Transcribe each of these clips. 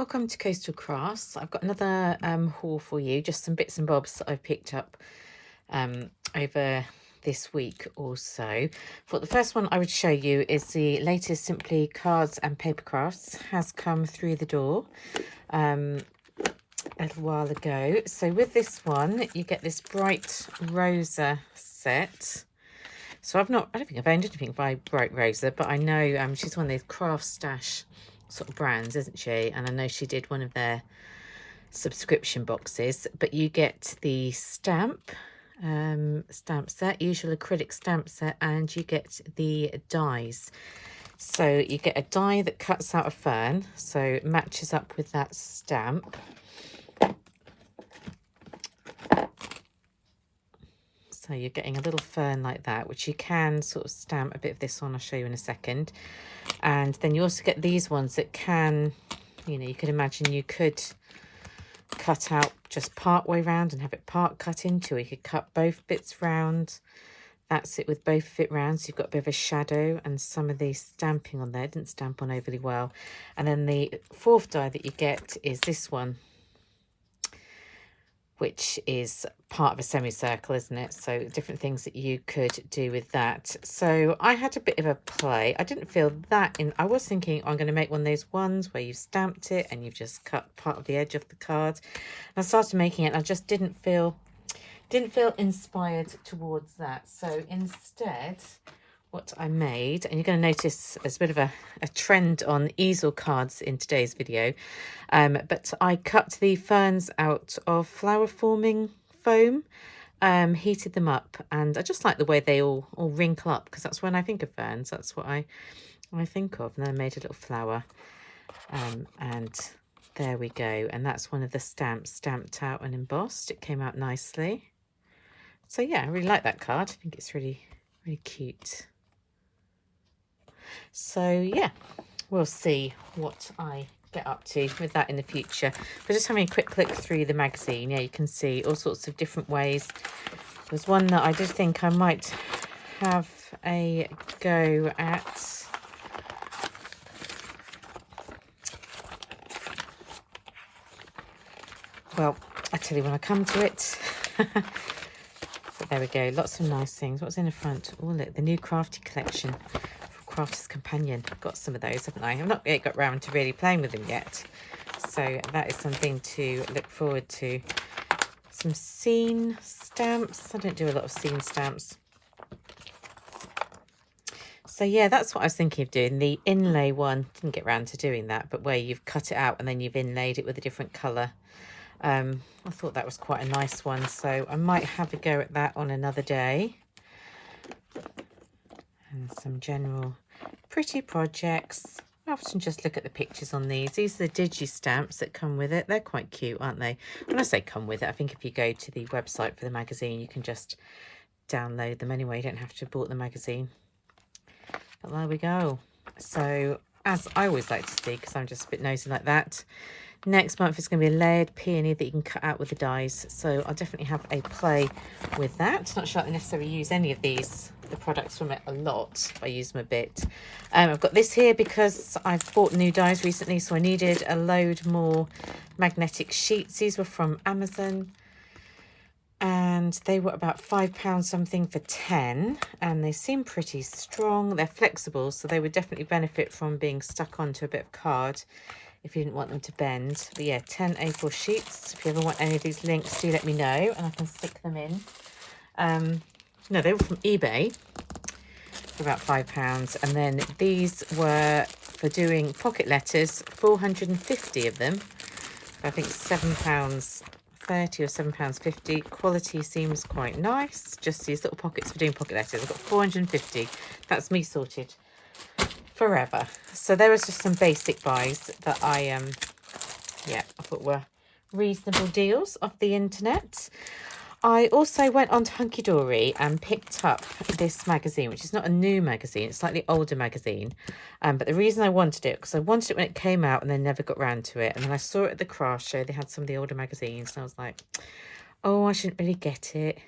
Welcome to Coastal Crafts. I've got another haul for you, just some bits and bobs that I've picked up over this week or so. For the first one I would show you is the latest Simply Cards and Paper Crafts. Has come through the door a little while ago. So with this one you get this bright Rosa set. So I don't think I've owned anything by Bright Rosa, but I know she's one of those Craft Stash sort of brands, isn't she? And I know she did one of their subscription boxes. But you get the stamp set, usual acrylic stamp set, and you get the dies. So you get a die that cuts out a fern, so it matches up with that stamp. So you're getting a little fern like that, which you can sort of stamp a bit of this on. I'll show you in a second. And then you also get these ones that can, you could imagine you could cut out just part way round and have it part cut into. You could cut both bits round. That's it with both of it round. So you've got a bit of a shadow and some of the stamping on there. Didn't stamp on overly well. And then the fourth die that you get is this one, which is part of a semicircle, isn't it? So different things that you could do with that. So I had a bit of a play. I didn't feel that I was thinking I'm going to make one of those ones where you've stamped it and you've just cut part of the edge of the card. And I started making it and I just didn't feel inspired towards that. So instead, what I made, and you're going to notice there's a bit of a trend on easel cards in today's video, but I cut the ferns out of flower forming foam, heated them up, and I just like the way they all wrinkle up, because that's when I think of ferns, that's what I think of. And then I made a little flower, and there we go. And that's one of the stamps stamped out and embossed. It came out nicely. So yeah, I really like that card. I think it's really, really cute. So yeah, we'll see what I get up to with that in the future. But just having a quick look through the magazine, yeah, you can see all sorts of different ways. There's one that I did think I might have a go at. Well, I tell you when I come to it. But there we go, lots of nice things. What's in the front? Oh look, the new Crafty collection. Crafter's Companion. I've got some of those, haven't I? I've not yet got round to really playing with them yet. So that is something to look forward to. Some scene stamps. I don't do a lot of scene stamps. So yeah, that's what I was thinking of doing. The inlay one. Didn't get round to doing that, but where you've cut it out and then you've inlaid it with a different colour. I thought that was quite a nice one. So I might have a go at that on another day. And some general pretty projects. I often just look at the pictures on these. These are the digi stamps that come with it. They're quite cute, aren't they? When I say come with it, I think if you go to the website for the magazine, you can just download them anyway. You don't have to have bought the magazine. But there we go. So as I always like to see, because I'm just a bit nosy like that, next month is going to be a layered peony that you can cut out with the dies. So I'll definitely have a play with that. Not sure I necessarily use any of the products from it a lot. I use them a bit. I've got this here because I've bought new dies recently, so I needed a load more magnetic sheets. These were from Amazon, and they were about £5 something for 10, and they seem pretty strong. They're flexible, so they would definitely benefit from being stuck onto a bit of card if you didn't want them to bend. But yeah, 10 A4 sheets. If you ever want any of these links, do let me know and I can stick them in. No, they were from eBay for about £5. And then these were for doing pocket letters, 450 of them. I think £7.30 or £7.50. Quality seems quite nice. Just these little pockets for doing pocket letters. I've got 450. That's me sorted forever. So there was just some basic buys that I thought were reasonable deals off the internet. I also went on to Hunky Dory and picked up this magazine, which is not a new magazine, it's a slightly older magazine. But the reason I wanted it, because I wanted it when it came out and then never got round to it. And then I saw it at the craft show, they had some of the older magazines, and I was like, oh, I shouldn't really get it.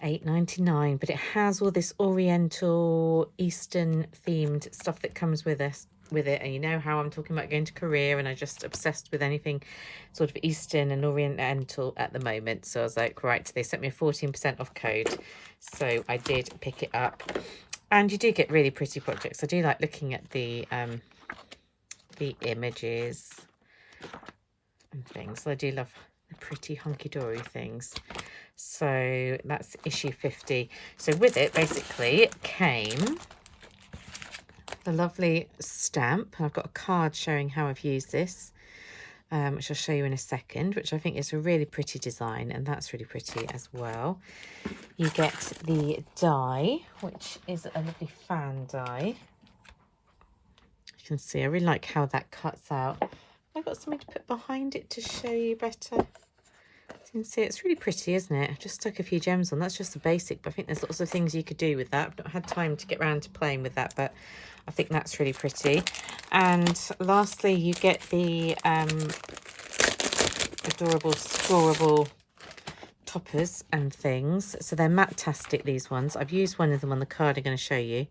£8.99, but it has all this Oriental, Eastern themed stuff that comes with with it, and you know how I'm talking about going to Korea, and I'm just obsessed with anything sort of Eastern and Oriental at the moment. So I was like, right, they sent me a 14% off code, so I did pick it up. And you do get really pretty projects. I do like looking at the images and things. I do love the pretty hunky-dory things. So that's issue 50. So with it, basically, it came the lovely stamp. I've got a card showing how I've used this, which I'll show you in a second, which I think is a really pretty design, and that's really pretty as well. You get the die, which is a lovely fan die. You can see I really like how that cuts out. I've got something to put behind it to show you better. You can see it's really pretty, isn't it? I've just stuck a few gems on. That's just the basic, but I think there's lots of things you could do with that. I've not had time to get around to playing with that, but I think that's really pretty. And lastly, you get the adorable, scoreable toppers and things. So they're matte-tastic, these ones. I've used one of them on the card I'm going to show you,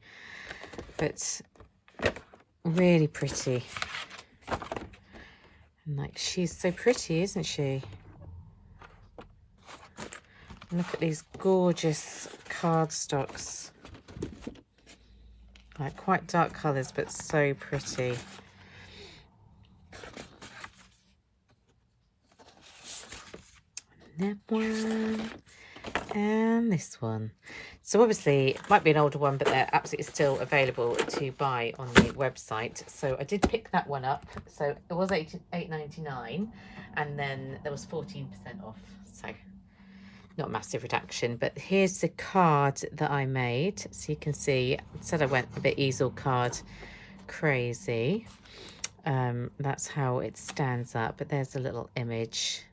but really pretty. And like, she's so pretty, isn't she? And look at these gorgeous cardstocks. Like quite dark colours, but so pretty. That one and this one. So obviously it might be an older one, but they're absolutely still available to buy on the website. So I did pick that one up. So it was $8.99, and then there was 14% off. So not a massive reduction, but here's the card that I made. So you can see, I said I went a bit easel card crazy. That's how it stands up, but there's a little image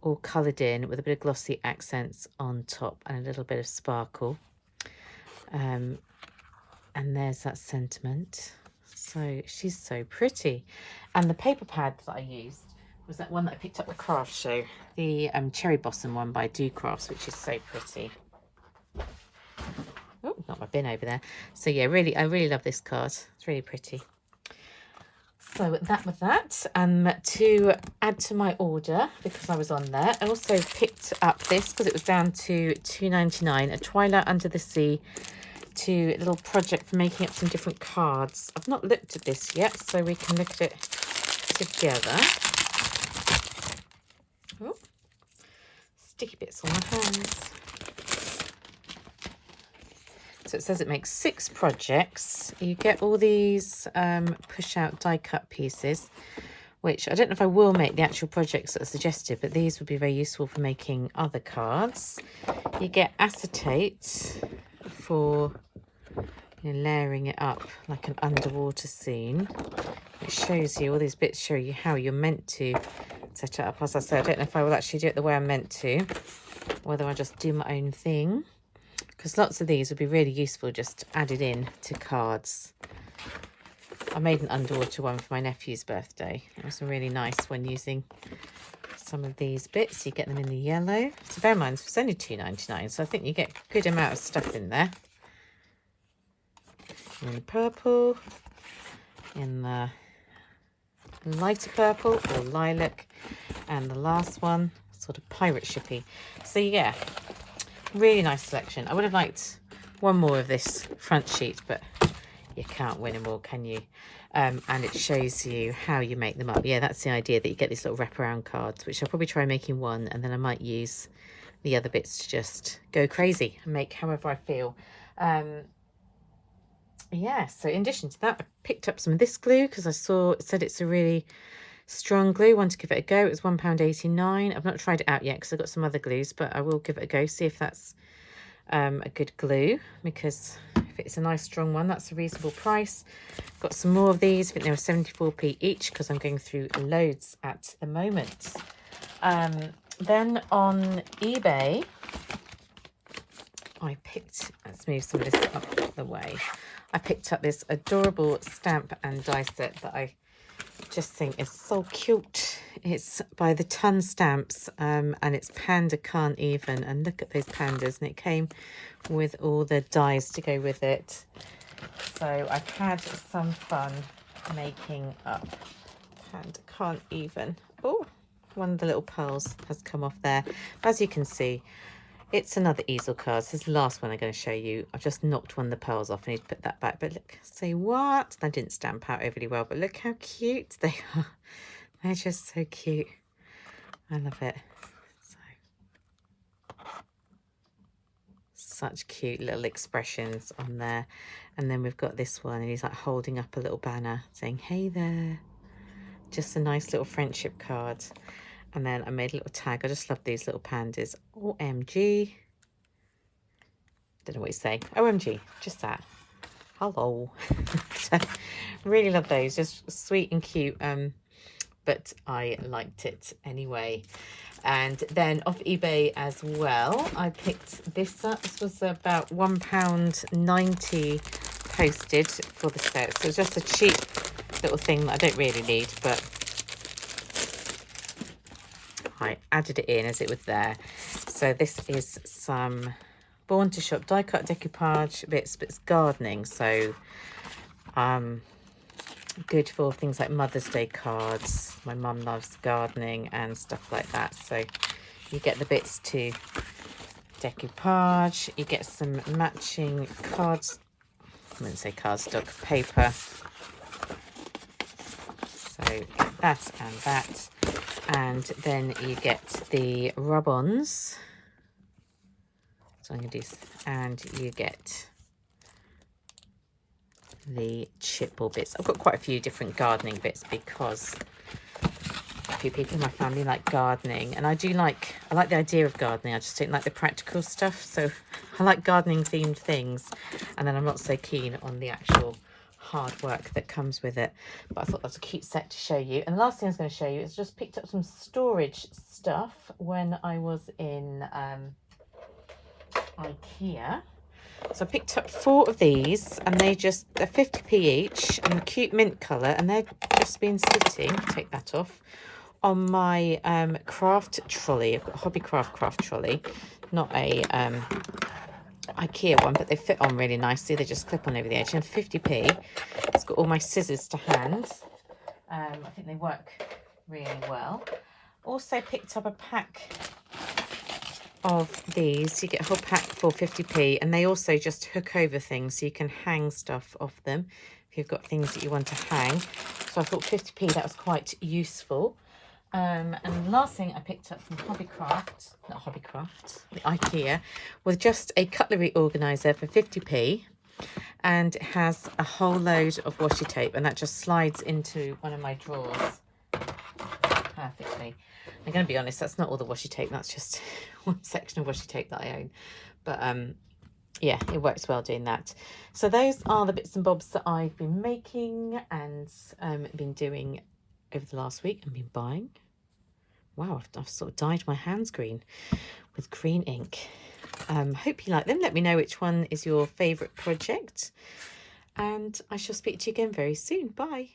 all coloured in with a bit of glossy accents on top and a little bit of sparkle. And there's that sentiment. So she's so pretty. And the paper pad that I used was that one that I picked up at the craft show, the Cherry Blossom one by Do Crafts, which is so pretty. Oh, got my bin over there. So yeah, really, I really love this card. It's really pretty. So that was that. To add to my order, because I was on there, I also picked up this because it was down to $2.99, a Twilight Under the Sea, a little project for making up some different cards. I've not looked at this yet, so we can look at it together. Oh, sticky bits on my hands. So it says it makes 6 projects. You get all these push-out die-cut pieces, which I don't know if I will make the actual projects that are suggested, but these would be very useful for making other cards. You get acetate for layering it up like an underwater scene. It shows you, all these bits show you how you're meant to set it up. As I said, I don't know if I will actually do it the way I'm meant to, whether I just do my own thing, because lots of these would be really useful just added in to cards. I made an underwater one for my nephew's birthday. It was a really nice one using some of these bits. You get them in the yellow. So bear in mind, it's only $2.99, so I think you get a good amount of stuff in there. In the purple, in the lighter purple or lilac, and the last one, sort of pirate shippy. So yeah, really nice selection. I would have liked one more of this front sheet, but you can't win them all, can you? And it shows you how you make them up. Yeah, that's the idea, that you get these little wraparound cards, which I'll probably try making one, and then I might use the other bits to just go crazy and make however I feel. Yeah, so in addition to that, I picked up some of this glue because I saw it said it's a really strong glue. I want to give it a go. It was £1.89. I've not tried it out yet because I've got some other glues, but I will give it a go, see if that's a good glue, because if it's a nice strong one, that's a reasonable price. Got some more of these. I think they were 74p each because I'm going through loads at the moment. Then on eBay, I picked, let's move some of this up the way. I picked up this adorable stamp and die set that I just think is so cute. It's by the Ton Stamps, and it's Panda Can't Even. And look at those pandas, and it came with all the dies to go with it. So I've had some fun making up. And can't even. Oh, one of the little pearls has come off there. As you can see, it's another easel card. This is the last one I'm going to show you. I've just knocked one of the pearls off. I need to put that back. But look, say what? That didn't stamp out overly well, but look how cute they are. They're just so cute. I love it. Such cute little expressions on there. And then we've got this one, and he's like holding up a little banner saying, hey there. Just a nice little friendship card. And then I made a little tag. I just love these little pandas. OMG. Don't know what he's saying. OMG. Just that. Hello. So, really love those. Just sweet and cute. But I liked it anyway. And then off eBay as well, I picked this up. This was about £1.90 posted for the set. So it's just a cheap little thing that I don't really need, but I added it in as it was there. So this is some Born to Shop die cut decoupage bits, but it's gardening. So good for things like Mother's Day cards. My mum loves gardening and stuff like that. So you get the bits to decoupage. You get some matching cards. I wouldn't say cardstock, paper. So get that and that. And then you get the rub-ons. So I'm going to do, and you get the chipboard bits. I've got quite a few different gardening bits because a few people in my family like gardening, and I like the idea of gardening. I just don't like the practical stuff. So I like gardening themed things, and then I'm not so keen on the actual hard work that comes with it. But I thought that's a cute set to show you. And the last thing I was going to show you is just picked up some storage stuff when I was in IKEA. So I picked up 4 of these, and they're 50p each, and a cute mint colour, and they've just been sitting, take that off, on my craft trolley. I've got a Hobbycraft craft trolley, not a IKEA one, but they fit on really nicely. They just clip on over the edge, and 50p. It's got all my scissors to hand. I think they work really well. Also picked up a pack of these. You get a whole pack for 50p, and they also just hook over things, so you can hang stuff off them if you've got things that you want to hang. So I thought 50p, that was quite useful. And the last thing I picked up from the IKEA, was just a cutlery organizer for 50p, and it has a whole load of washi tape, and that just slides into one of my drawers perfectly. I'm going to be honest, that's not all the washi tape, that's just one section of washi tape that I own. But yeah, it works well doing that. So those are the bits and bobs that I've been making and been doing over the last week and been buying. Wow, I've sort of dyed my hands green with green ink. Hope you like them. Let me know which one is your favourite project. And I shall speak to you again very soon. Bye.